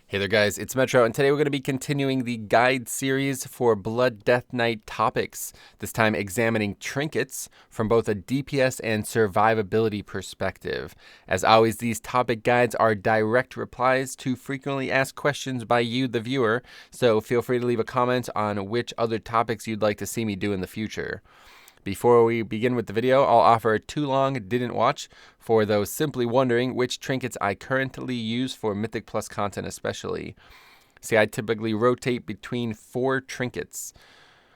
Hey there guys, it's Metro, and today we're going to be continuing the guide series for Blood Death Knight topics, this time examining trinkets from both a DPS and survivability perspective. As always, these topic guides are direct replies to frequently asked questions by you, the viewer, so feel free to leave a comment on which other topics you'd like to see me do in the future. Before we begin with the video, I'll offer a too long didn't watch for those simply wondering which trinkets I currently use for Mythic Plus content especially. See, I typically rotate between 4 trinkets.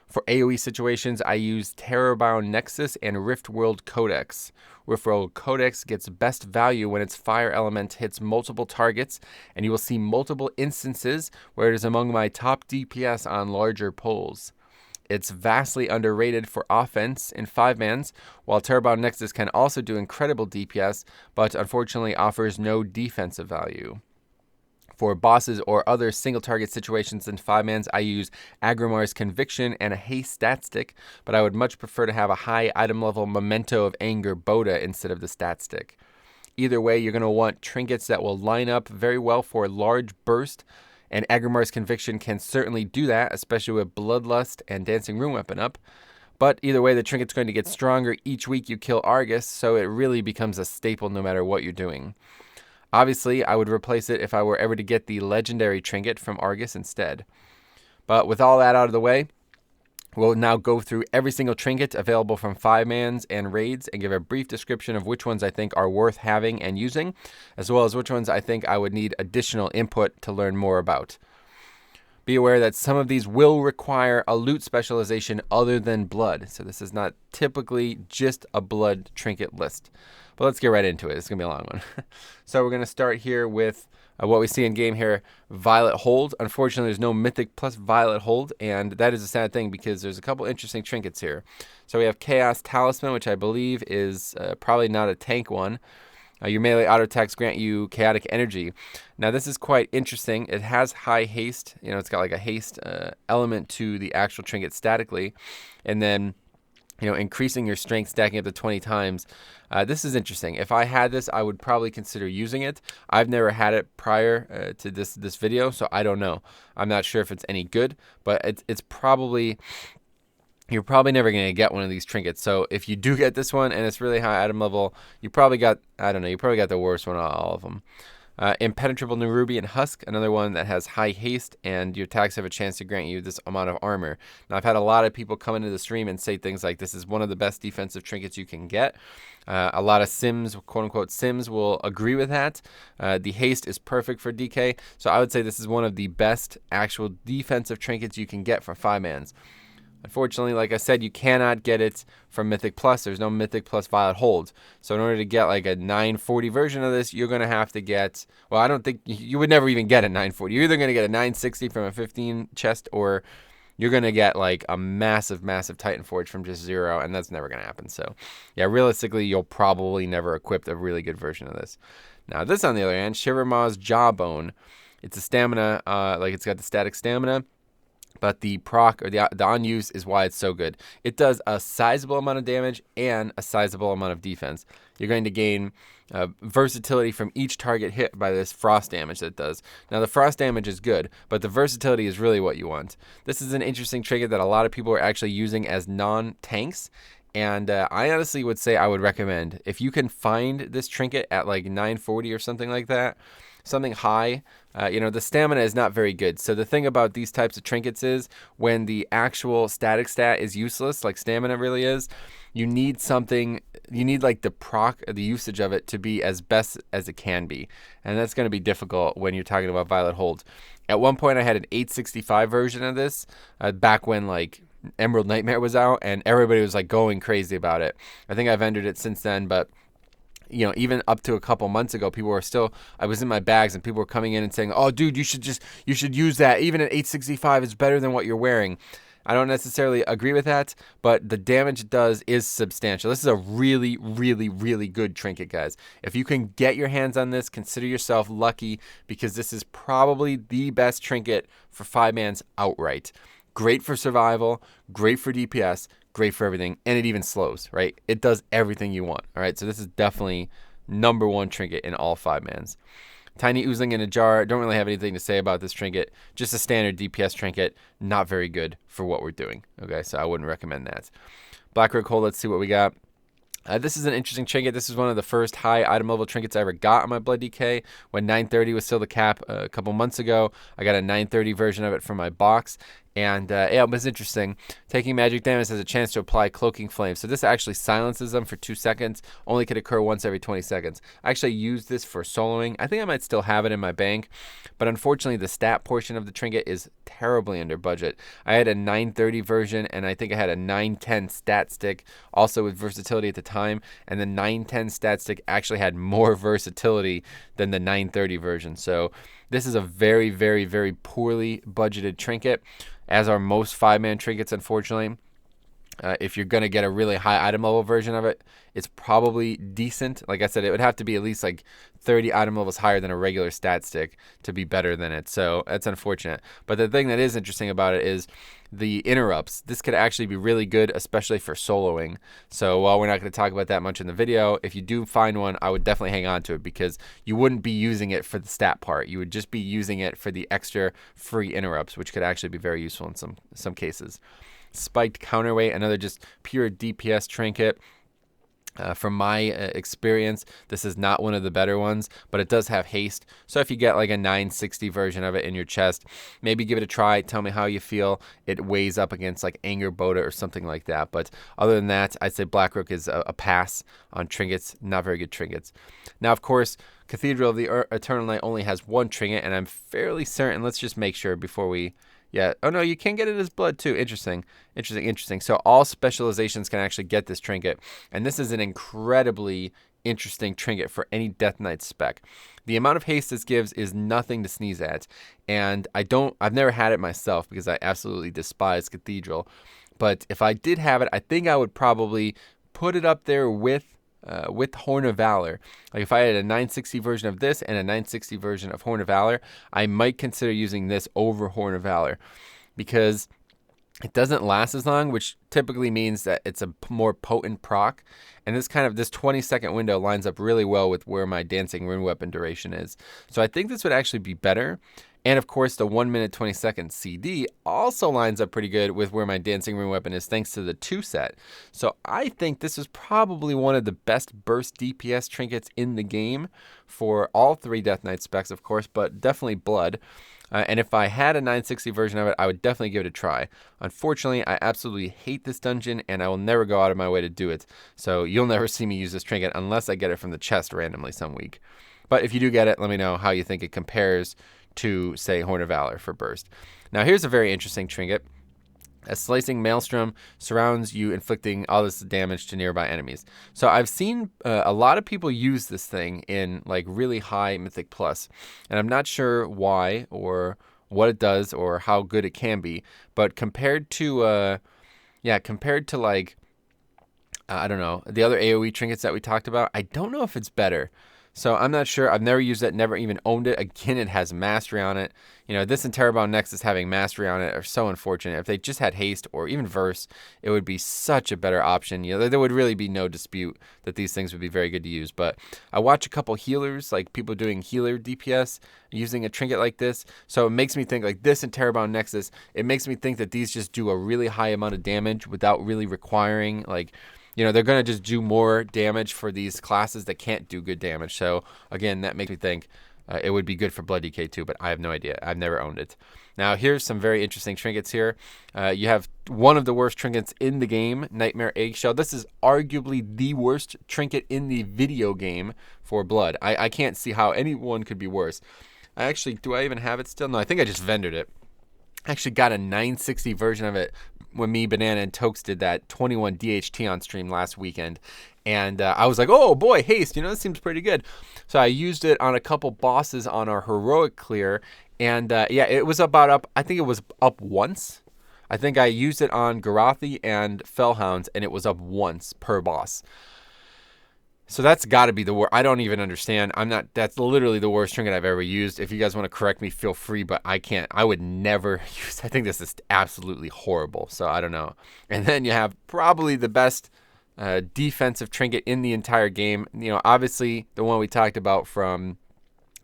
For AoE situations, I use Terrorbound Nexus and Riftworld Codex. Riftworld Codex gets best value when its fire element hits multiple targets, and you will see multiple instances where it is among my top DPS on larger pulls. It's vastly underrated for offense in 5-mans, while Terrorbound Nexus can also do incredible DPS, but unfortunately offers no defensive value. For bosses or other single-target situations in 5-mans, I use Agrimar's Conviction and a Haze stat stick, but I would much prefer to have a high item level Memento of Angerboda instead of the stat stick. Either way, you're going to want trinkets that will line up very well for large burst, and Agrimar's Conviction can certainly do that, especially with Bloodlust and Dancing Rune Weapon up. But either way, the trinket's going to get stronger each week you kill Argus, so it really becomes a staple no matter what you're doing. Obviously, I would replace it if I were ever to get the legendary trinket from Argus instead. But with all that out of the way, we'll now go through every single trinket available from 5-mans and raids and give a brief description of which ones I think are worth having and using, as well as which ones I think I would need additional input to learn more about. Be aware that some of these will require a loot specialization other than blood, so this is not typically just a blood trinket list. But let's get right into it. It's going to be a long one. So we're going to start here with what we see in game here, Violet Hold. Unfortunately, there's no Mythic plus Violet Hold, and that is a sad thing because there's a couple interesting trinkets here. So we have Chaos Talisman, which I believe is probably not a tank one. Your melee auto attacks grant you chaotic energy. Now this is quite interesting. It has high haste. You know, it's got like a haste element to the actual trinket statically, and then increasing your strength, stacking up to 20 times. This is interesting. If I had this, I would probably consider using it. I've never had it prior to this video, so I don't know. I'm not sure if it's any good, but it's probably, you're probably never going to get one of these trinkets. So if you do get this one and it's really high item level, you probably got, I don't know, you probably got the worst one out of all of them. Impenetrable Nerubian Husk, another one that has high haste, and your attacks have a chance to grant you this amount of armor. Now, I've had a lot of people come into the stream and say things like this is one of the best defensive trinkets you can get. A lot of sims, quote-unquote sims, will agree with that. The haste is perfect for DK, so I would say this is one of the best actual defensive trinkets you can get for 5-mans. Unfortunately, like I said, you cannot get it from Mythic Plus. There's no Mythic Plus Violet Hold. So in order to get like a 940 version of this, you're going to have to get, well, I don't think, you would never even get a 940. You're either going to get a 960 from a 15 chest, or you're going to get like a massive, massive Titan Forge from just 0, and that's never going to happen. So yeah, realistically, you'll probably never equip a really good version of this. Now this, on the other hand, Shivermaw's Jawbone. It's a stamina, like it's got the static stamina, but the proc, or the on-use, is why it's so good. It does a sizable amount of damage and a sizable amount of defense. You're going to gain versatility from each target hit by this frost damage that it does. Now, the frost damage is good, but the versatility is really what you want. This is an interesting trinket that a lot of people are actually using as non-tanks, and I honestly would say I would recommend, if you can find this trinket at like 940 or something like that, something high, the stamina is not very good. So the thing about these types of trinkets is when the actual static stat is useless, like stamina really is, you need something, you need like the usage of it to be as best as it can be. And that's going to be difficult when you're talking about Violet Hold. At one point I had an 865 version of this, back when like Emerald Nightmare was out, and everybody was like going crazy about it. I think I've entered it since then, but even up to a couple months ago, people were still, I was in my bags and people were coming in and saying, oh dude, you should use that. Even at 865 is better than what you're wearing. I don't necessarily agree with that, but the damage it does is substantial. This is a really, really, really good trinket, guys. If you can get your hands on this, consider yourself lucky, because this is probably the best trinket for 5-mans outright. Great for survival, great for DPS, great for everything, and it even slows, right? It does everything you want, all right? So this is definitely #1 trinket in all 5-mans. Tiny oozling in a jar. Don't really have anything to say about this trinket. Just a standard DPS trinket. Not very good for what we're doing. Okay, so I wouldn't recommend that. Black Rook Hole, let's see what we got. This is an interesting trinket. This is one of the first high item level trinkets I ever got on my Blood DK. When 930 was still the cap a couple months ago, I got a 930 version of it from my box. And yeah, it was interesting. Taking magic damage has a chance to apply Cloaking Flame. So this actually silences them for 2 seconds. Only could occur once every 20 seconds. I actually used this for soloing. I think I might still have it in my bank. But unfortunately, the stat portion of the trinket is terribly under budget. I had a 930 version, and I think I had a 910 stat stick, also with versatility at the time. And the 910 stat stick actually had more versatility than the 930 version. So this is a very, very, very poorly budgeted trinket, as are most 5-man trinkets, unfortunately. If you're going to get a really high item level version of it, it's probably decent. Like I said, it would have to be at least like 30 item levels higher than a regular stat stick to be better than it. So that's unfortunate. But the thing that is interesting about it is the interrupts. This could actually be really good, especially for soloing. So while we're not going to talk about that much in the video, if you do find one, I would definitely hang on to it, because you wouldn't be using it for the stat part. You would just be using it for the extra free interrupts, which could actually be very useful in some cases. Spiked Counterweight, another just pure DPS trinket. From my experience, this is not one of the better ones, but it does have haste. So if you get like a 960 version of it in your chest, maybe give it a try. Tell me how you feel. It weighs up against like Angerboda or something like that. But other than that, I'd say Black Rook is a pass on trinkets. Not very good trinkets. Now, of course, Cathedral of the Eternal Night only has one trinket, and I'm fairly certain. Let's just make sure before we... Yeah. Oh, no, you can get it as blood, too. Interesting. So all specializations can actually get this trinket. And this is an incredibly interesting trinket for any Death Knight spec. The amount of haste this gives is nothing to sneeze at. And I've never had it myself, because I absolutely despise Cathedral. But if I did have it, I think I would probably put it up there with Hornet Valor. Like if I had a 960 version of this and a 960 version of Hornet Valor, I might consider using this over Hornet Valor, because it doesn't last as long, which typically means that it's a more potent proc. And this 20-second window lines up really well with where my Dancing Rune Weapon duration is. So I think this would actually be better. And of course, the 1 minute 20-second CD also lines up pretty good with where my Dancing Rune Weapon is, thanks to the 2 set. So I think this is probably one of the best burst DPS trinkets in the game for all 3 Death Knight specs, of course, but definitely Blood. And if I had a 960 version of it, I would definitely give it a try. Unfortunately, I absolutely hate this dungeon, and I will never go out of my way to do it. So you'll never see me use this trinket unless I get it from the chest randomly some week. But if you do get it, let me know how you think it compares to, say, Hornet Valor for burst. Now, here's a very interesting trinket. A slicing Maelstrom surrounds you, inflicting all this damage to nearby enemies. So I've seen a lot of people use this thing in like really high Mythic Plus, and I'm not sure why or what it does or how good it can be. But compared to like I don't know, the other AOE trinkets that we talked about, I don't know if it's better. So I'm not sure. I've never used it, never even owned it. Again, it has mastery on it. You know, this and Terrorbound Nexus having mastery on it are so unfortunate. If they just had haste or even verse, it would be such a better option. You know, there would really be no dispute that these things would be very good to use. But I watch a couple healers, like people doing healer DPS, using a trinket like this. So it makes me think like this and Terrorbound Nexus, it makes me think that these just do a really high amount of damage without really requiring like... You know, they're going to just do more damage for these classes that can't do good damage. So, again, that makes me think it would be good for Blood DK too, but I have no idea. I've never owned it. Now, here's some very interesting trinkets here. You have one of the worst trinkets in the game, Nightmare Eggshell. This is arguably the worst trinket in the video game for Blood. I can't see how anyone could be worse. Do I even have it still? No, I think I just vendored it. I actually got a 960 version of it when me, Banana, and Tokes did that 21 DHT on stream last weekend. And I was like, oh boy, haste, you know, this seems pretty good. So I used it on a couple bosses on our heroic clear. And yeah, it was I think it was up once. I think I used it on Garathi and Fellhounds, and it was up once per boss. So that's got to be the worst. I don't even understand. That's literally the worst trinket I've ever used. If you guys want to correct me, feel free, but I can't. I would never use. I think this is absolutely horrible. So I don't know. And then you have probably the best defensive trinket in the entire game. You know, obviously the one we talked about from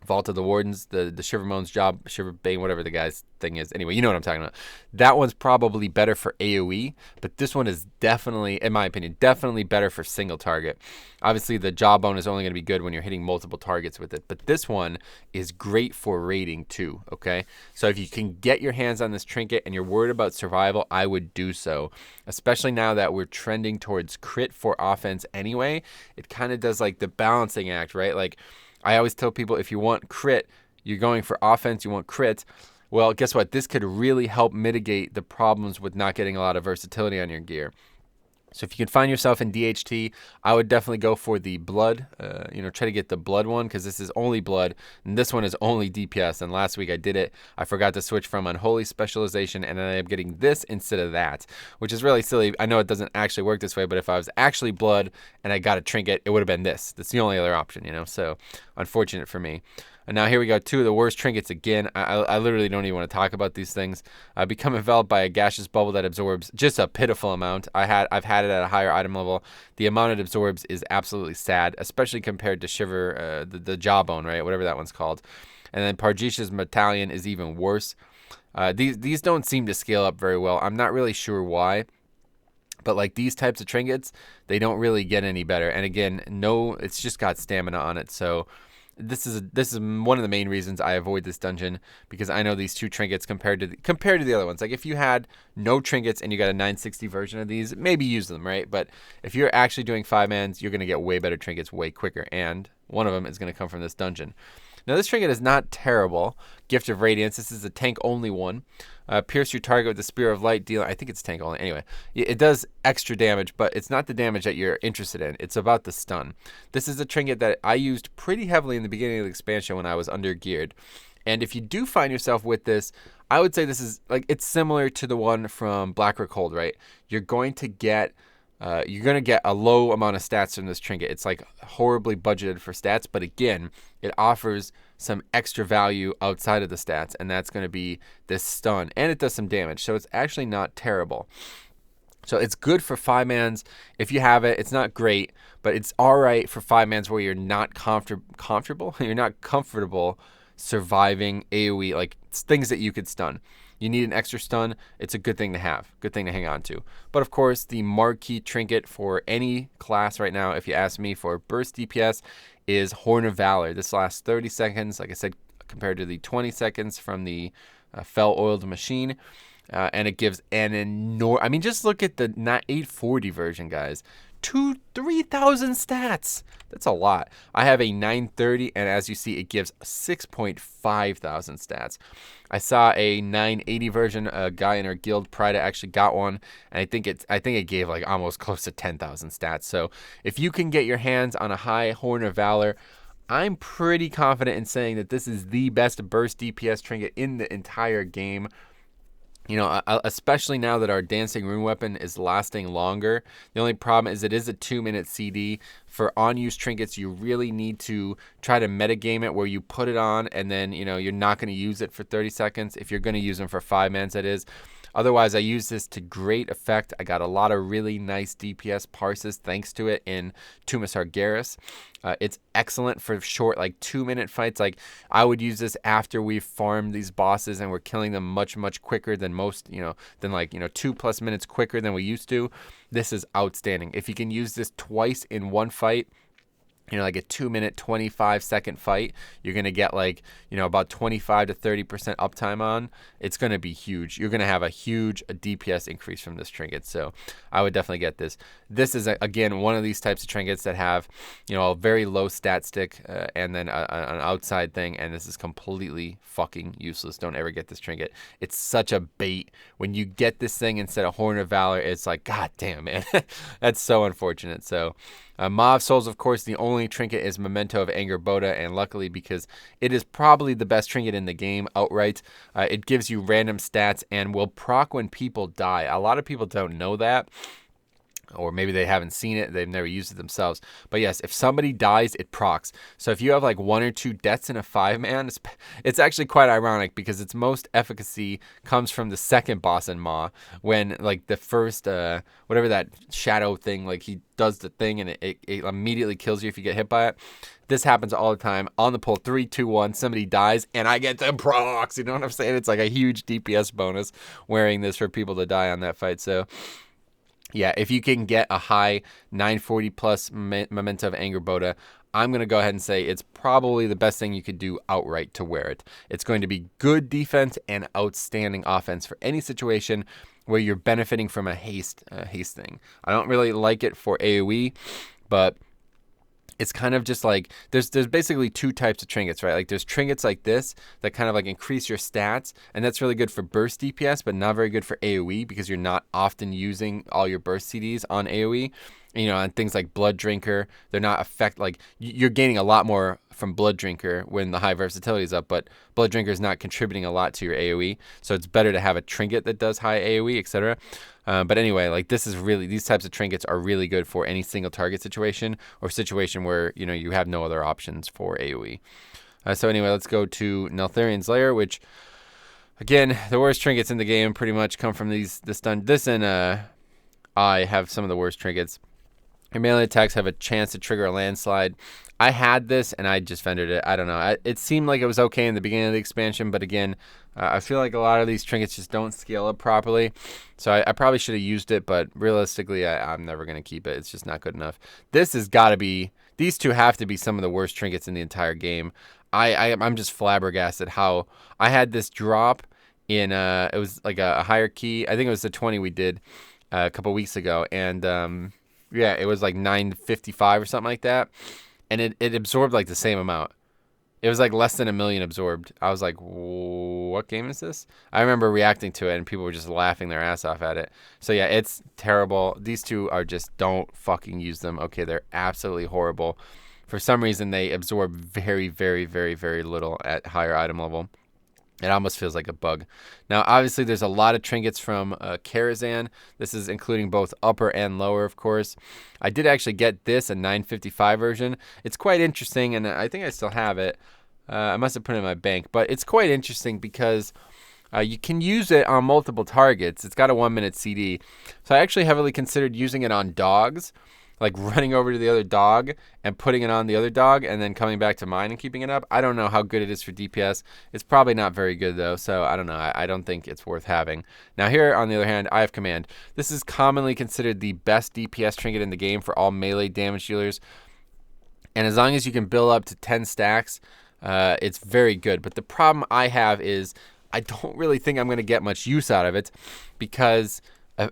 Vault of the Wardens, the Shivermone's job, Shiverbane, whatever the guy's thing is. Anyway, you know what I'm talking about. That one's probably better for AoE, but this one is definitely, in my opinion, definitely better for single target. Obviously, the Jawbone is only going to be good when you're hitting multiple targets with it, but this one is great for raiding too, okay? So if you can get your hands on this trinket and you're worried about survival, I would do so, especially now that we're trending towards crit for offense anyway. It kind of does like the balancing act, right? Like, I always tell people, if you want crit, you're going for offense, you want crit. Well, guess what? This could really help mitigate the problems with not getting a lot of versatility on your gear. So if you can find yourself in DHT, I would definitely go for the blood. Try to get the blood one, because this is only blood, and this one is only DPS. And last week I did it. I forgot to switch from unholy specialization, and then I am getting this instead of that, which is really silly. I know it doesn't actually work this way, but if I was actually blood and I got a trinket, it would have been this. That's the only other option, So unfortunate for me. And now here we go, 2 of the worst trinkets again. I literally don't even want to talk about these things. Become enveloped by a gaseous bubble that absorbs just a pitiful amount. I've had it at a higher item level. The amount it absorbs is absolutely sad, especially compared to Shiver, the Jawbone, right? Whatever that one's called. And then Parjish's Battalion is even worse. These don't seem to scale up very well. I'm not really sure why. But like these types of trinkets, they don't really get any better. And again, it's just got stamina on it. So this is one of the main reasons I avoid this dungeon, because I know these 2 trinkets compared to the other ones. Like if you had no trinkets and you got a 960 version of these, maybe use them, right? But if you're actually doing 5-mans, you're going to get way better trinkets way quicker, and one of them is going to come from this dungeon. Now this trinket is not terrible. Gift of Radiance. This is a tank only one. Pierce your target with the Spear of Light. I think it's tank only. Anyway, it does extra damage, but it's not the damage that you're interested in. It's about the stun. This is a trinket that I used pretty heavily in the beginning of the expansion when I was under geared. And if you do find yourself with this, I would say this is it's similar to the one from Blackrock Hold, right? You're going to get a low amount of stats from this trinket. It's like horribly budgeted for stats, but again, it offers some extra value outside of the stats, and that's going to be this stun, and it does some damage, so it's actually not terrible. So it's good for 5-mans if you have it. It's not great, but it's all right for 5-mans where you're not comfortable. You're not comfortable surviving AoE, like things that you could stun. You need an extra stun. It's a good thing to have, good thing to hang on to. But of course, the marquee trinket for any class right now, if you ask me, for burst DPS is Hornet Valor. This lasts 30 seconds, like I said, compared to the 20 seconds from the Fel-Oiled Machine. And it gives an enormous, I mean, just look at the 840 version, guys. 3,000 stats. That's a lot. I have a 930, and as you see, it gives 6,500 stats. I saw a 980 version. A guy in our guild, Prida, actually got one, and I think it gave like almost close to 10,000 stats. So if you can get your hands on a high Hornet Valor, I'm pretty confident in saying that this is the best burst DPS trinket in the entire game. Especially now that our Dancing Rune Weapon is lasting longer. The only problem is it is a 2-minute CD. For on-use trinkets, you really need to try to metagame it where you put it on and then, you're not going to use it for 30 seconds. If you're going to use them for 5-mans, that is. Otherwise, I use this to great effect. I got a lot of really nice DPS parses thanks to it in Tumas Argeris. It's excellent for short, 2-minute fights. Like, I would use this after we've farmed these bosses and we're killing them much, much quicker than most, than 2+ minutes quicker than we used to. This is outstanding. If you can use this twice in one fight, like a 2-minute, 25-second fight, you're going to get about 25 to 30% uptime on. It's going to be huge. You're going to have a huge DPS increase from this trinket. So I would definitely get this. This is, again, one of these types of trinkets that have, a very low stat stick and then an outside thing. And this is completely fucking useless. Don't ever get this trinket. It's such a bait. When you get this thing instead of Hornet Valor, it's like, God damn, man. That's so unfortunate. So Maw Souls, of course, the only trinket is Memento of Angerboda, and luckily, because it is probably the best trinket in the game outright, it gives you random stats and will proc when people die. A lot of people don't know that. or maybe they haven't seen it, they've never used it themselves. But yes, if somebody dies, it procs. So if you have like 1 or 2 deaths in a 5-man, it's actually quite ironic because its most efficacy comes from the second boss in Maw, when like the first whatever that shadow thing, like he does the thing and it immediately kills you if you get hit by it. This happens all the time. On the pull, 3, 2, 1, somebody dies, and I get the procs. You know what I'm saying? It's like a huge DPS bonus wearing this for people to die on that fight. So yeah, if you can get a high 940 plus Memento of Angerboda, I'm going to go ahead and say it's probably the best thing you could do outright to wear it. It's going to be good defense and outstanding offense for any situation where you're benefiting from a haste thing. I don't really like it for AoE, but it's kind of just like there's basically 2 types of trinkets, right? Like there's trinkets like this that kind of like increase your stats, and that's really good for burst DPS, but not very good for AoE because you're not often using all your burst CDs on AoE. You know, and things like Blood Drinker, they're not like you're gaining a lot more from Blood Drinker when the high versatility is up, but Blood Drinker is not contributing a lot to your AoE, so it's better to have a trinket that does high AoE, etc. But anyway, like these types of trinkets are really good for any single target situation or situation where, you know, you have no other options for AoE. So anyway, let's go to Neltharion Slayer, which, again, the worst trinkets in the game pretty much come from this and I have some of the worst trinkets. Your melee attacks have a chance to trigger a landslide. I had this and I just vendored it. I don't know. It seemed like it was okay in the beginning of the expansion, but again, I feel like a lot of these trinkets just don't scale up properly. So I probably should have used it, but realistically, I'm never going to keep it. It's just not good enough. This has got to be, these 2 have to be some of the worst trinkets in the entire game. I'm just flabbergasted how I had this drop in, it was like a higher key. I think it was the 20 we did a couple weeks ago, and yeah, it was like 955 or something like that. And it absorbed like the same amount. It was like less than 1 million absorbed. I was like, what game is this? I remember reacting to it and people were just laughing their ass off at it. So yeah, it's terrible. These 2 are just, don't fucking use them. Okay, they're absolutely horrible. For some reason, they absorb very, very, very, very little at higher item level. It almost feels like a bug. Now, obviously, there's a lot of trinkets from Karazhan. This is including both upper and lower, of course. I did actually get this, a 955 version. It's quite interesting, and I think I still have it. I must have put it in my bank. But it's quite interesting because you can use it on multiple targets. It's got a 1-minute CD. So I actually heavily considered using it on dogs, like running over to the other dog and putting it on the other dog and then coming back to mine and keeping it up. I don't know how good it is for DPS. It's probably not very good though, so I don't know. I don't think it's worth having. Now here, on the other hand, I have Command. This is commonly considered the best DPS trinket in the game for all melee damage dealers. And as long as you can build up to 10 stacks, it's very good. But the problem I have is I don't really think I'm going to get much use out of it because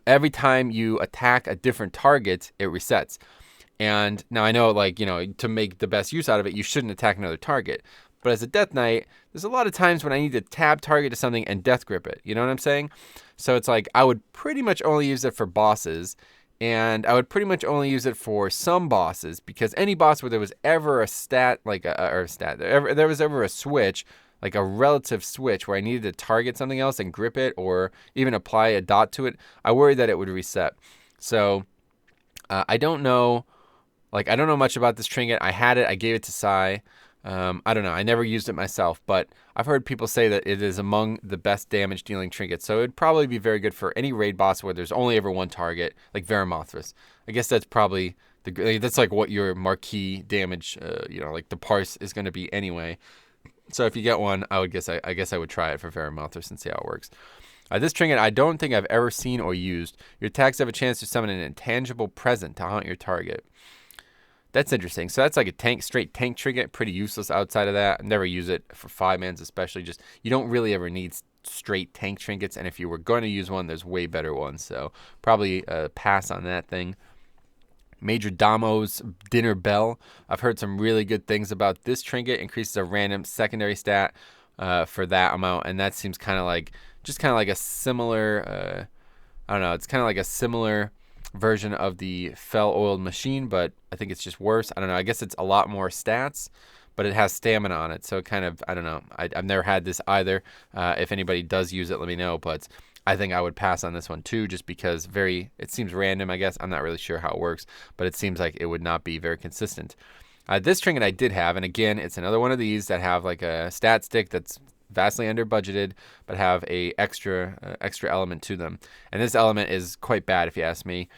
every time you attack a different target, it resets. And now I know, like, you know, to make the best use out of it, you shouldn't attack another target. But as a Death Knight, there's a lot of times when I need to tab target to something and death grip it. You know what I'm saying? So it's like I would pretty much only use it for bosses. And I would pretty much only use it for some bosses, because any boss where there was ever a stat, like there was ever a switch, like a relative switch where I needed to target something else and grip it or even apply a dot to it, I worried that it would reset. So I don't know much about this trinket. I had it, I gave it to Sai. I don't know, I never used it myself, but I've heard people say that it is among the best damage dealing trinkets. So it'd probably be very good for any raid boss where there's only ever one target, like Veramothras. I guess that's probably that's like what your marquee damage, like the parse is going to be anyway. So if you get one, I guess I would try it for Veramothras and see how it works. This trinket I don't think I've ever seen or used. Your attacks have a chance to summon an intangible present to haunt your target. That's interesting. So that's like a straight tank trinket. Pretty useless outside of that. Never use it for 5-mans especially. Just, you don't really ever need straight tank trinkets. And if you were going to use one, there's way better ones. So probably pass on that thing. Major Damo's Dinner Bell. I've heard some really good things about this trinket. Increases a random secondary stat for that amount. And that seems kind of like a similar, I don't know. It's kind of like a similar version of the Fell Oiled Machine, but I think it's just worse. I don't know. I guess it's a lot more stats, but it has stamina on it. So it kind of, I don't know. I've never had this either. If anybody does use it, let me know. But I think I would pass on this one too, just because it seems random, I guess. I'm not really sure how it works, but it seems like it would not be very consistent. This trinket I did have, and again, it's another one of these that have like a stat stick that's vastly under budgeted, but have a extra element to them. And this element is quite bad if you ask me.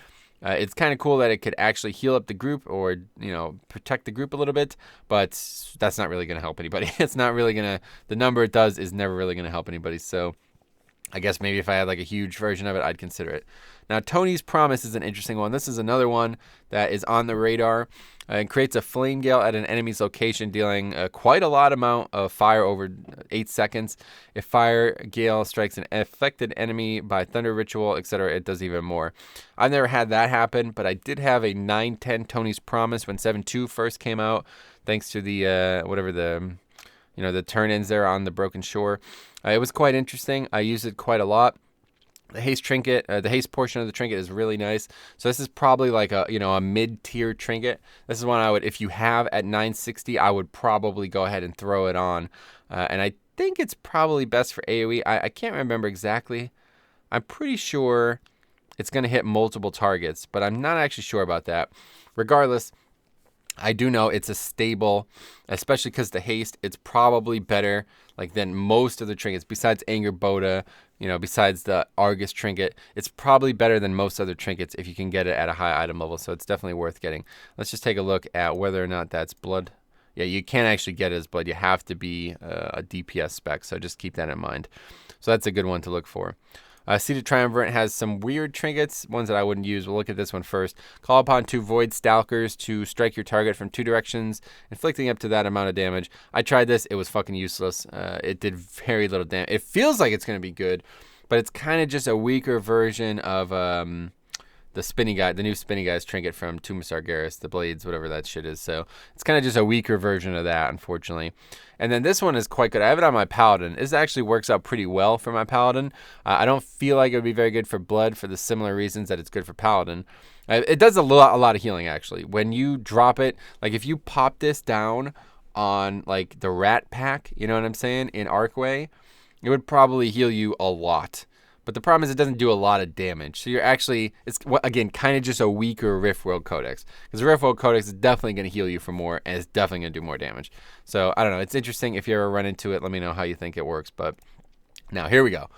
It's kind of cool that it could actually heal up the group or, protect the group a little bit, but that's not really going to help anybody. It's not really going to, the number it does is never really going to help anybody. So I guess maybe if I had like a huge version of it, I'd consider it. Now, Tony's Promise is an interesting one. This is another one that is on the radar and creates a flame gale at an enemy's location, dealing quite a lot amount of fire over 8 seconds. If fire gale strikes an affected enemy by thunder ritual, etc., it does even more. I've never had that happen, but I did have a 9/10 Tony's Promise when 7.2 first came out, thanks to the the turn-ins there on the Broken Shore. It was quite interesting. I used it quite a lot. The Haze Trinket, the Haze portion of the trinket is really nice. So this is probably like a mid-tier trinket. This is one I would, if you have at 960, I would probably go ahead and throw it on. And I think it's probably best for AoE. I can't remember exactly. I'm pretty sure it's going to hit multiple targets, but I'm not actually sure about that. Regardless, I do know it's a stable, especially because the haste, it's probably better than most of the trinkets, besides Angerboda, besides the Argus trinket. It's probably better than most other trinkets if you can get it at a high item level, so it's definitely worth getting. Let's just take a look at whether or not that's blood. Yeah, you can't actually get it as blood. You have to be a DPS spec, so just keep that in mind. So that's a good one to look for. Seated Triumvirate has some weird trinkets, ones that I wouldn't use. We'll look at this one first. Call upon 2 Void Stalkers to strike your target from 2 directions, inflicting up to that amount of damage. I tried this. It was fucking useless. It did very little damage. It feels like it's going to be good, but it's kind of just a weaker version of the spinny guy, the new spinny guy's trinket from Tomb of Sargeras, the blades, whatever that shit is. So it's kind of just a weaker version of that, unfortunately. And then this one is quite good. I have it on my Paladin. This actually works out pretty well for my Paladin. I don't feel like it would be very good for Blood for the similar reasons that it's good for Paladin. It does a lot of healing, actually. When you drop it, if you pop this down on the Rat Pack, you know what I'm saying, in Archway, it would probably heal you a lot. But the problem is it doesn't do a lot of damage. So you're actually, it's again, kind of just a weaker Riftworld Codex. Because the Riftworld Codex is definitely going to heal you for more, and it's definitely going to do more damage. So I don't know. It's interesting. If you ever run into it, let me know how you think it works. But now here we go.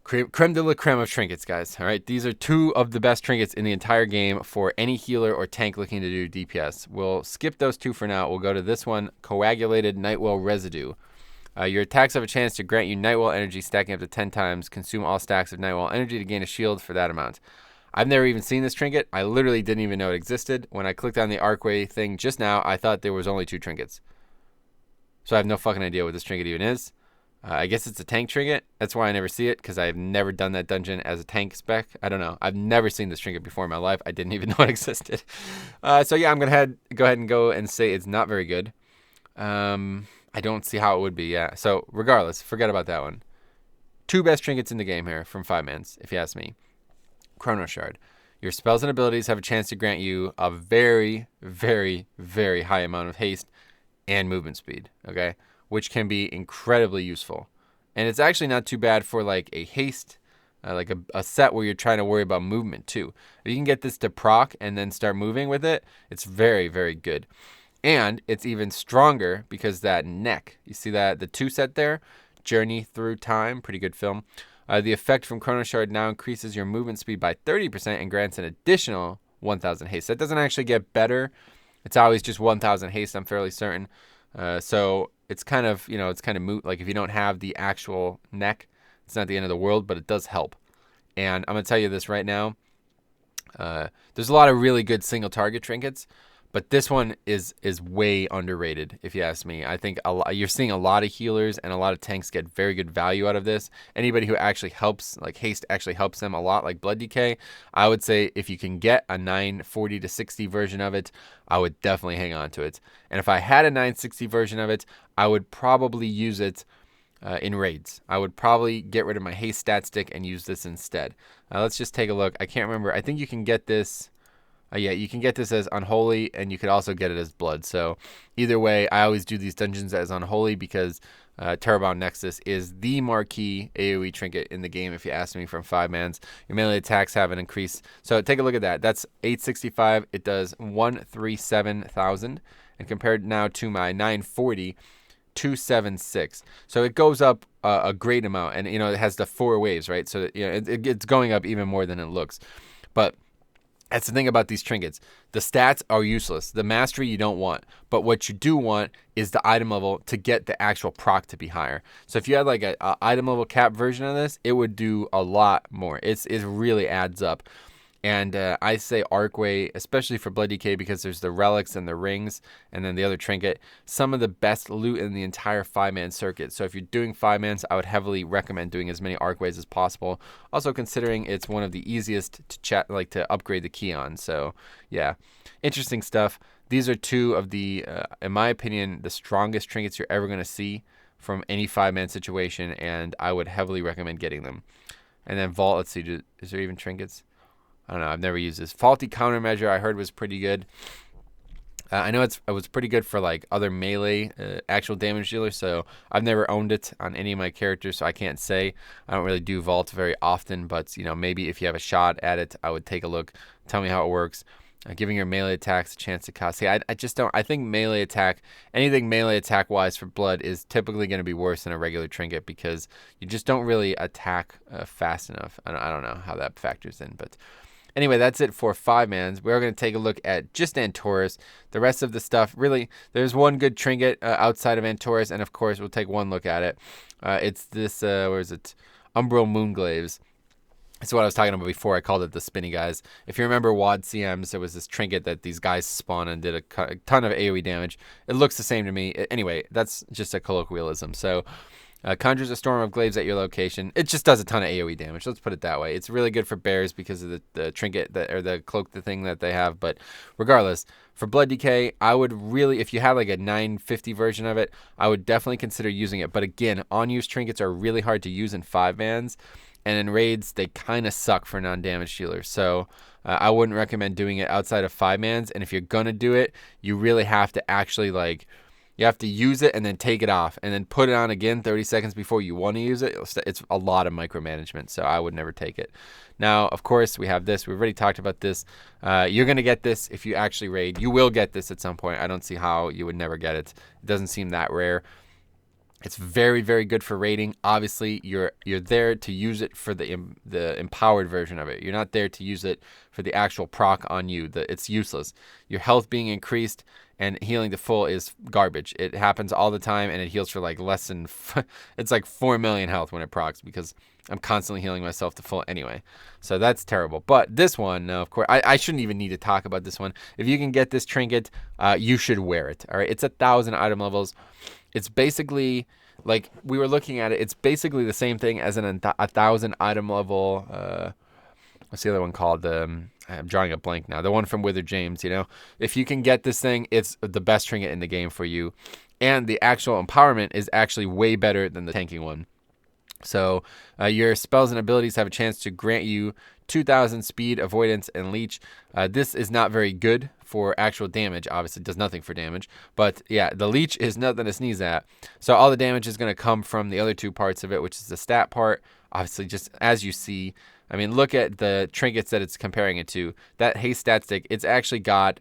Creme de la creme of trinkets, guys. All right. These are 2 of the best trinkets in the entire game for any healer or tank looking to do DPS. We'll skip those 2 for now. We'll go to this one, Coagulated Nightwell Residue. Your attacks have a chance to grant you Nightwell energy, stacking up to 10 times. Consume all stacks of Nightwell energy to gain a shield for that amount. I've never even seen this trinket. I literally didn't even know it existed. When I clicked on the Archway thing just now, I thought there was only 2 trinkets. So I have no fucking idea what this trinket even is. I guess it's a tank trinket. That's why I never see it, because I've never done that dungeon as a tank spec. I don't know. I've never seen this trinket before in my life. I didn't even know it existed. So yeah, I'm going to go ahead and say it's not very good. I don't see how it would be, yeah. So, regardless, forget about that one. 2 best trinkets in the game here from 5-mans, if you ask me. Chrono Shard. Your spells and abilities have a chance to grant you a very, very, very high amount of haste and movement speed, okay? Which can be incredibly useful. And it's actually not too bad for, a haste, a set where you're trying to worry about movement, too. If you can get this to proc and then start moving with it, it's very, very good. And it's even stronger because that neck, you see that, the 2 set there, Journey Through Time, pretty good film. The effect from Chrono Shard now increases your movement speed by 30% and grants an additional 1,000 haste. That doesn't actually get better. It's always just 1,000 haste, I'm fairly certain. So it's kind of, it's kind of moot. If you don't have the actual neck, it's not the end of the world, but it does help. And I'm going to tell you this right now. There's a lot of really good single target trinkets. But this one is way underrated, if you ask me. I think you're seeing a lot of healers and a lot of tanks get very good value out of this. Anybody who actually helps, haste actually helps them a lot, like Blood Decay. I would say if you can get a 940 to 60 version of it, I would definitely hang on to it. And if I had a 960 version of it, I would probably use it in raids. I would probably get rid of my haste stat stick and use this instead. Let's just take a look. I can't remember. I think you can get this. Yeah, you can get this as Unholy, and you could also get it as Blood. So either way, I always do these dungeons as Unholy because Terrorbound Nexus is the marquee AoE trinket in the game, if you ask me, from 5-mans. Your melee attacks have an increase. So take a look at that. That's 865. It does 137,000. And compared now to my 940, 276. So it goes up a great amount. And, it has the 4 waves, right? So, it's going up even more than it looks. But that's the thing about these trinkets. The stats are useless. The mastery you don't want. But what you do want is the item level to get the actual proc to be higher. So if you had like a item level cap version of this, it would do a lot more. It really adds up. And I say Arcway, especially for Blood DK, because there's the relics and the rings, and then the other trinket, some of the best loot in the entire 5-man circuit. So if you're doing 5-mans, I would heavily recommend doing as many Arcways as possible. Also considering it's one of the easiest to upgrade the key on. So yeah, interesting stuff. These are 2 of the, in my opinion, the strongest trinkets you're ever going to see from any 5-man situation, and I would heavily recommend getting them. And then Vault, let's see, is there even trinkets? I don't know. I've never used this. Faulty Countermeasure I heard was pretty good. I know it was pretty good for like other melee actual damage dealers, so I've never owned it on any of my characters, so I can't say. I don't really do Vault very often, but maybe if you have a shot at it, I would take a look. Tell me how it works. Giving your melee attacks a chance to cost. See, I just don't. I think melee attack, anything melee attack wise for Blood is typically going to be worse than a regular trinket because you just don't really attack fast enough. I don't know how that factors in, but. Anyway, that's it for 5-mans. We're going to take a look at just Antorus. The rest of the stuff, really, there's one good trinket outside of Antorus, and of course, we'll take one look at it. It's this, where is it? Umbral Moonglaves. That's what I was talking about before. I called it the spinny guys. If you remember WoD CMs, there was this trinket that these guys spawn and did a ton of AoE damage. It looks the same to me. Anyway, that's just a colloquialism. So, conjures a storm of glaives at your location. It just does a ton of AoE damage. Let's put it that way. It's really good for bears because of the trinket or the cloak, the thing that they have. But regardless, for Blood DK, I would really, if you had like a 950 version of it, I would definitely consider using it. But again, on-use trinkets are really hard to use in 5-mans. And in raids, they kind of suck for non-damage dealers. So I wouldn't recommend doing it outside of 5-mans. And if you're going to do it, you really have to actually you have to use it and then take it off and then put it on again 30 seconds before you want to use it. It's a lot of micromanagement, so I would never take it. Now, of course, we have this. We've already talked about this. You're going to get this if you actually raid. You will get this at some point. I don't see how you would never get it. It doesn't seem that rare. It's very, very good for raiding. Obviously, you're there to use it for the empowered version of it. You're not there to use it for the actual proc on you. It's useless. Your health being increased and healing to full is garbage. It happens all the time, and it heals for like less than... it's like 4 million health when it procs because I'm constantly healing myself to full anyway. So that's terrible. But this one, of course, I shouldn't even need to talk about this one. If you can get this trinket, you should wear it. All right, it's 1,000 item levels. It's basically, like, we were looking at it, it's basically the same thing as a 1,000 item level, what's the other one called? I'm drawing a blank now. The one from Withered James, If you can get this thing, it's the best trinket in the game for you. And the actual empowerment is actually way better than the tanking one. So your spells and abilities have a chance to grant you 2,000 speed, avoidance, and leech. This is not very good for actual damage. Obviously, it does nothing for damage. But yeah, the leech is nothing to sneeze at. So all the damage is going to come from the other 2 parts of it, which is the stat part. Obviously, just as you see, I mean, look at the trinkets that it's comparing it to. That Haze stat stick, it's actually got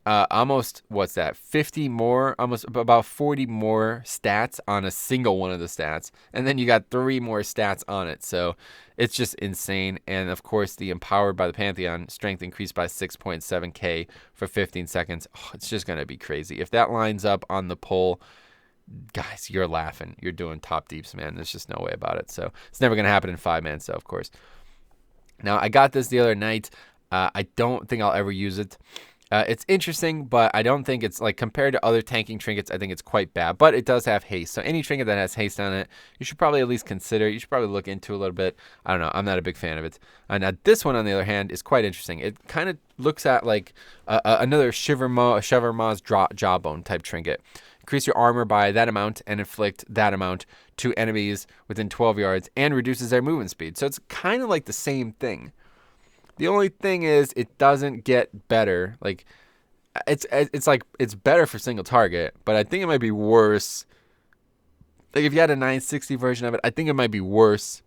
almost, what's that, 50 more, almost about 40 more stats on a single one of the stats. And then you got 3 more stats on it. So it's just insane. And of course, the Empowered by the Pantheon strength increased by 6.7k for 15 seconds. Oh, it's just going to be crazy. If that lines up on the poll, guys, you're laughing. You're doing top deeps, man. There's just no way about it. So it's never going to happen in 5-man, so of course. Now, I got this the other night. I don't think I'll ever use it. It's interesting, but I don't think it's, like, compared to other tanking trinkets, I think it's quite bad. But it does have haste. So any trinket that has haste on it, you should probably at least consider. You should probably look into a little bit. I don't know. I'm not a big fan of it. Now, this one, on the other hand, is quite interesting. It kind of looks at, like, another Shivermaw's Jawbone type trinket. Increase your armor by that amount and inflict that amount to enemies within 12 yards and reduces their movement speed. So it's kind of like the same thing. The only thing is it doesn't get better. Like it's like it's better for single target, but I think it might be worse. Like if you had a 960 version of it, I think it might be worse.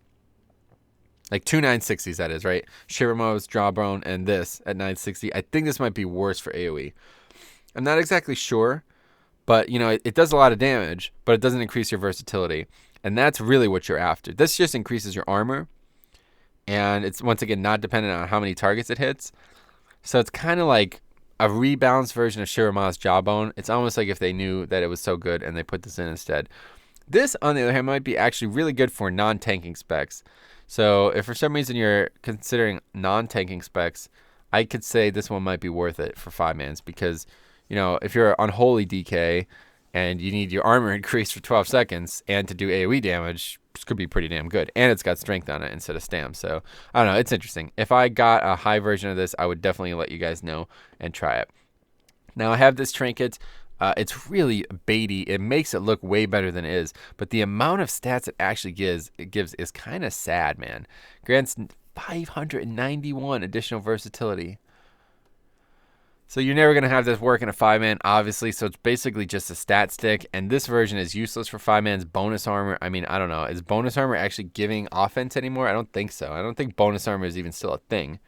Like two 960s, that is, right? Shiramo's, Jawbone, and this at 960. I think this might be worse for AoE. I'm not exactly sure, but you know, it does a lot of damage, but it doesn't increase your versatility. And that's really what you're after. This just increases your armor. And it's, once again, not dependent on how many targets it hits. So it's kind of like a rebalanced version of Shirama's Jawbone. It's almost like if they knew that it was so good and they put this in instead. This, on the other hand, might be actually really good for non-tanking specs. So if for some reason you're considering non-tanking specs, I could say this one might be worth it for 5-mans because, you know, if you're Unholy DK and you need your armor increased for 12 seconds and to do AoE damage, this could be pretty damn good. And it's got strength on it instead of stam. So, I don't know. It's interesting. If I got a high version of this, I would definitely let you guys know and try it. Now, I have this trinket. It's really baity. It makes it look way better than it is. But the amount of stats it actually gives is kind of sad, man. Grants 591 additional versatility. So you're never going to have this work in a 5-man, obviously. So it's basically just a stat stick. And this version is useless for 5-man's bonus armor. I mean, I don't know. Is bonus armor actually giving offense anymore? I don't think so. I don't think bonus armor is even still a thing.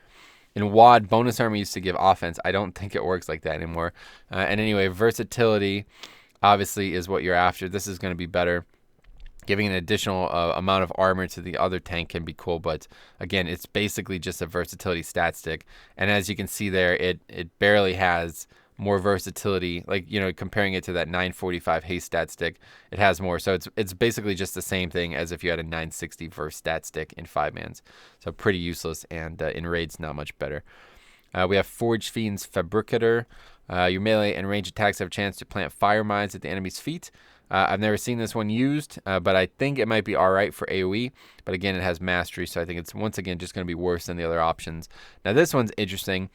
In WoD, bonus armor used to give offense. I don't think it works like that anymore. And anyway, versatility obviously is what you're after. This is going to be better. Giving an additional amount of armor to the other tank can be cool, but again, it's basically just a versatility stat stick. And as you can see there, it barely has more versatility. Like, you know, comparing it to that 945 haste stat stick, it has more. So it's basically just the same thing as if you had a 960 verse stat stick in 5-mans. So pretty useless, and in raids, not much better. We have Forge Fiend's Fabricator. Your melee and range attacks have a chance to plant fire mines at the enemy's feet. I've never seen this one used, but I think it might be all right for AoE. But again, it has mastery, so I think it's once again just going to be worse than the other options. Now this one's interesting.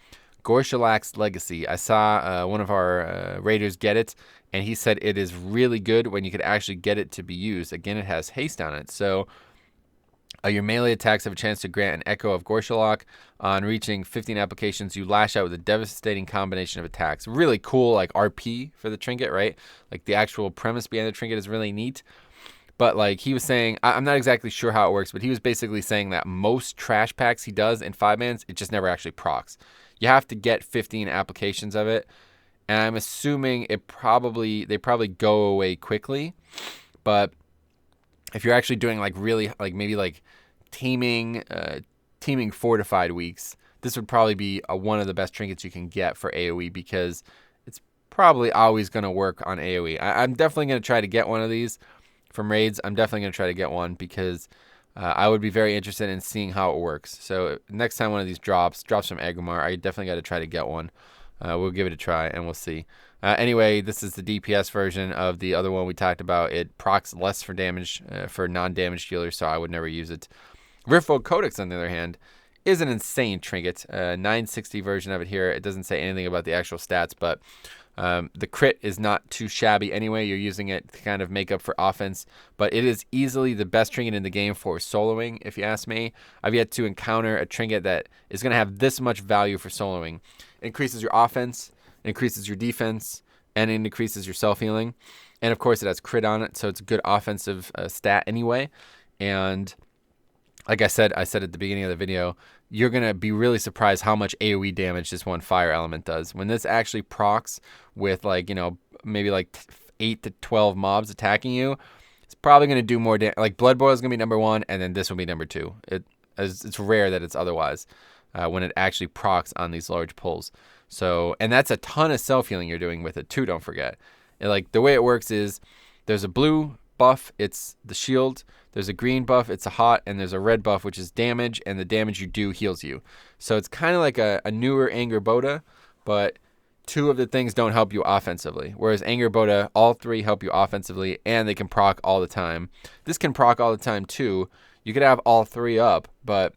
Gorshalak's Legacy. I saw one of our raiders get it, and he said it is really good when you could actually get it to be used. Again, it has haste on it, so your melee attacks have a chance to grant an Echo of Gorshalak. On reaching 15 applications, you lash out with a devastating combination of attacks. Really cool, like RP for the trinket, right? Like the actual premise behind the trinket is really neat. But like he was saying, I'm not exactly sure how it works, but he was basically saying that most trash packs he does in 5-mans, it just never actually procs. You have to get 15 applications of it, and I'm assuming they probably go away quickly. But if you're actually doing like really like maybe like teaming fortified weeks, this would probably be one of the best trinkets you can get for AoE, because it's probably always going to work on AoE. I'm definitely going to try to get one of these from raids. I'm definitely going to try to get one because I would be very interested in seeing how it works. So next time one of these drops from Agrimar, I definitely got to try to get one. We'll give it a try and we'll see. Anyway, this is the DPS version of the other one we talked about. It procs less for damage for non-damage healers, so I would never use it. Riftworld Codex, on the other hand, is an insane trinket. 960 version of it here. It doesn't say anything about the actual stats, but the crit is not too shabby anyway. You're using it to kind of make up for offense, but it is easily the best trinket in the game for soloing, if you ask me. I've yet to encounter a trinket that is going to have this much value for soloing. It increases your offense, it increases your defense, and it increases your self-healing. And of course, it has crit on it, so it's a good offensive stat anyway. And like I said at the beginning of the video, you're going to be really surprised how much AoE damage this one fire element does. When this actually procs with, like, you know, maybe like 8 to 12 mobs attacking you, it's probably going to do more damage. Like, Blood Boil is going to be number 1, and then this will be number 2. It's rare that it's otherwise when it actually procs on these large pulls. So, and that's a ton of self-healing you're doing with it too, don't forget. Like, the way it works is there's a blue buff, it's the shield. There's a green buff, it's a hot, and there's a red buff, which is damage, and the damage you do heals you. So it's kind of like a newer Angerboda, but 2 of the things don't help you offensively. Whereas Angerboda, all 3 help you offensively, and they can proc all the time. This can proc all the time too. You could have all 3 up, but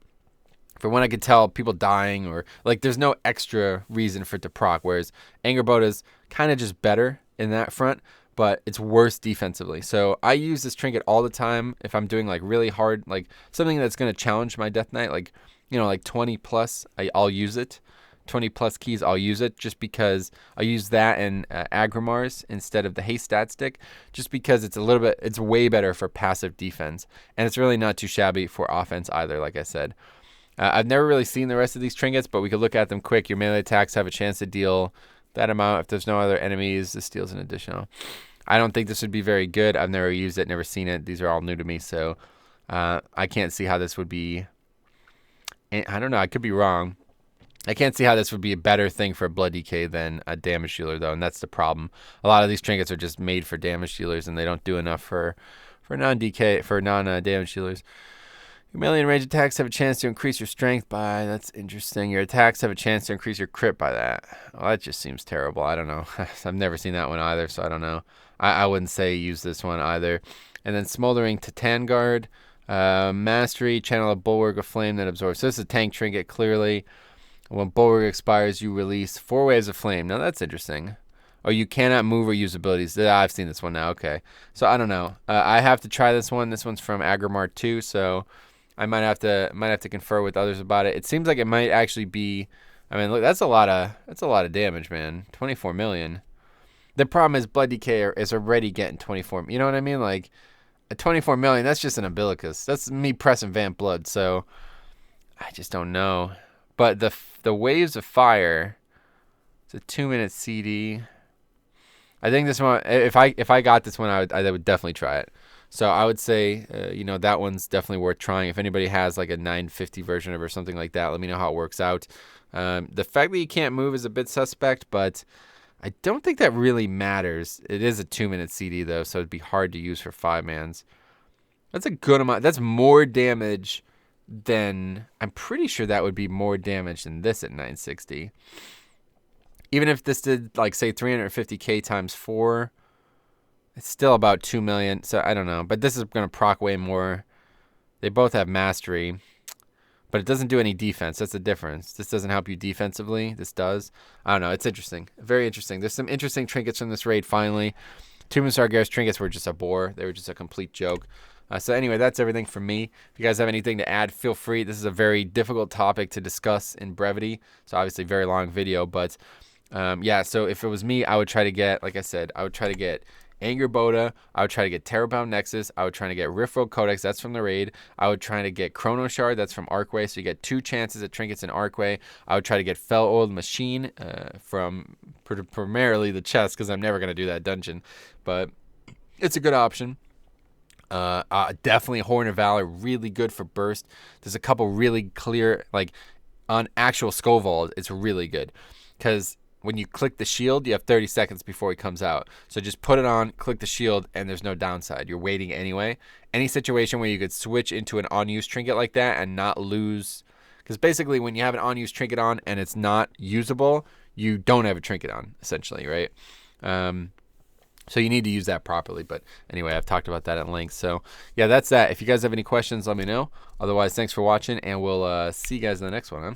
from what I could tell, people dying or like there's no extra reason for it to proc. Whereas Angerboda's kind of just better in that front, but it's worse defensively. So I use this trinket all the time if I'm doing like really hard, like something that's going to challenge my Death Knight. Like you know, like 20 plus, I'll use it. 20 plus keys, I'll use it just because I'll use that and Agrimars instead of the Haste stat stick, just because it's it's way better for passive defense, and it's really not too shabby for offense either, like I said. I've never really seen the rest of these trinkets, but we could look at them quick. Your melee attacks have a chance to deal that amount if there's no other enemies. This deals an additional. I don't think this would be very good. I've never used it, never seen it. These are all new to me, so I can't see how this would be. I don't know. I could be wrong. I can't see how this would be a better thing for Blood DK than a damage dealer, though, and that's the problem. A lot of these trinkets are just made for damage dealers, and they don't do enough for non-damage dealers. Your melee and range attacks have a chance to increase your strength by... That's interesting. Your attacks have a chance to increase your crit by that. Well, that just seems terrible. I don't know. I've never seen that one either, so I don't know. I wouldn't say use this one either. And then Smoldering Titan Guard. Mastery, channel a Bulwark of Flame that absorbs. So this is a tank trinket, clearly. When Bulwark expires, you release 4 waves of flame. Now that's interesting. Oh, you cannot move or use abilities. I've seen this one now. Okay. So I don't know. I have to try this one. This one's from Agrimar 2, so I might have to confer with others about it. It seems like it might actually be. I mean, look, that's a lot of damage, man. 24 million. The problem is Blood DK is already getting 24. You know what I mean? Like, 24 million. That's just an umbilicus. That's me pressing Vamp Blood. So I just don't know. But the waves of fire, it's a 2-minute CD. I think this one, if I got this one, I would definitely try it. So I would say, you know, that one's definitely worth trying. If anybody has like a 950 version of it or something like that, let me know how it works out. The fact that you can't move is a bit suspect, but I don't think that really matters. It is a 2-minute CD though, so it'd be hard to use for 5-mans. That's a good amount. That's more damage than, I'm pretty sure that would be more damage than this at 960. Even if this did, like, say 350k times 4, it's still about 2 million. So I don't know, but this is going to proc way more. They both have mastery, but it doesn't do any defense. That's the difference. This doesn't help you defensively. This does. I don't know. It's interesting. Very interesting. There's some interesting trinkets from this raid finally. Tomb of Sargeras trinkets were just a bore. They were just a complete joke. So anyway, that's everything from me. If you guys have anything to add, feel free. This is a very difficult topic to discuss in brevity. So obviously very long video, but yeah, so if it was me, I would try to get, like I said, I would try to get Angerboda. I would try to get Terrorbound Nexus. I would try to get Riftworld Codex. That's from the raid. I would try to get Chrono Shard. That's from Archway. So you get 2 chances at trinkets in Archway. I would try to get Fell Oiled Machine from primarily the chest, because I'm never going to do that dungeon. But it's a good option. Definitely Hornet Valor, really good for burst. There's a couple really clear, like on actual Skovald, it's really good because when you click the shield, you have 30 seconds before he comes out. So just put it on, click the shield, and there's no downside. You're waiting anyway. Any situation where you could switch into an unused trinket like that and not lose, because basically when you have an unused trinket on and it's not usable, you don't have a trinket on, essentially, right? So you need to use that properly. But anyway, I've talked about that at length. So yeah, that's that. If you guys have any questions, let me know. Otherwise, thanks for watching, and we'll see you guys in the next one, huh?